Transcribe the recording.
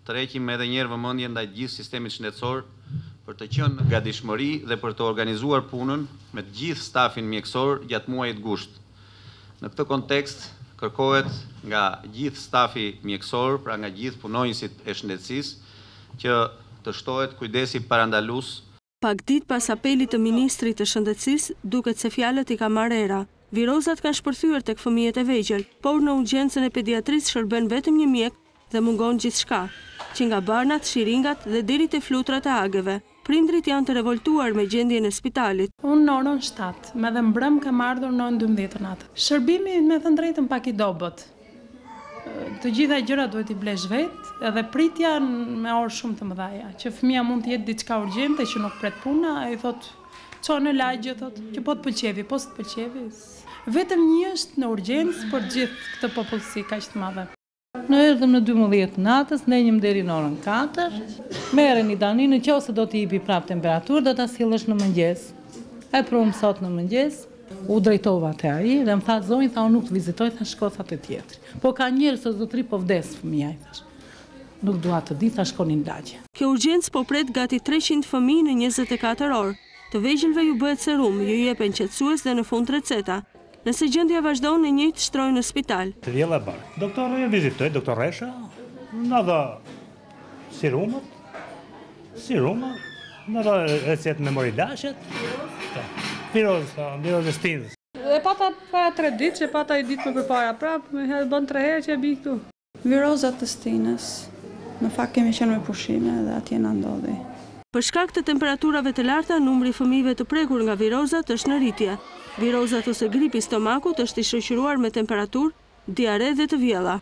tërheqim edhe një herë vëmendjen ndaj gjithë sistemit shëndetësor për të qenë në gatishmëri dhe për të organizuar punën me të gjithë stafin mjekësor gjatë muajit gusht. Në këtë kontekst, kërkohet nga gjithë stafi mjekësor, pra nga gjithë punonjësit e shëndetësisë, që të shtohet kujdesi parandalues. Pak ditë pas apelit të ministrit të shëndetësisë, duket se fjalët i ka marrë era. Virozat kanë shpërthyer tek fëmijët e vegjël, por në urgjencën e pediatrisë shërben vetëm një mjek dhe mungon gjithçka, që nga barnat, shiringat dhe deri te flutrat e agëve. Prindrit janë të revoltuar me gjendjen e spitalit. Unë në orën 7, me dhe mbrëm kam ardhur në orën 12 natë. Shërbimi me thënë drejtën pak i dobët. Të gjitha gjërat duhet i blesh vetë, edhe pritja me orë shumë të mëdhaja, që fëmia mund të jetë diçka urgjente që nuk pret puna, ai thot, çon në lagje, thot, që po të pëlqevi, po s'të pëlqevi. Vetëm një është në urgjencë për gjithë këtë popullsi kaq të madhe. Në erdhëm në 12 natës, ndenjëm deri në orën 4, merreni tani nëse do t'i jipi prap temperaturë, do ta sillesh në mëngjes. E prum sot në mëngjes, u drejtova te ai dhe më tha zonjë, unë nuk të vizitoj, tha shko sa te tjetri. Po ka njerëz se zotri po vdes fëmia, thash. Nuk dua të di, tha shkonin lagje. Kjo urgjencë po pret gati 300 fëmijë në 24 orë. Të vegjëlve ju bëhet serum, ju jepen qetësues dhe në fund receta. Nëse gjendja vazhdon, e njëjtë shtrojnë në spital. Të vjella barë. Doktorë e vizitoj, doktor Resha, në dha sirumat, në dha recetë me morilashet, viroz e stinës. E pata para 3 ditë, që pata i ditë më përpara prapë, me herë bën 3 herë që e bi këtu. Virozat të stinës, në fakt kemi qenë me pushime dhe atje na ndodhi. Për shkak të temperaturave të larta, numri i fëmijëve të prekur nga virozat është në rritje. Virozat ose gripi stomakut është i shoqëruar me temperaturë, diare dhe të vjella.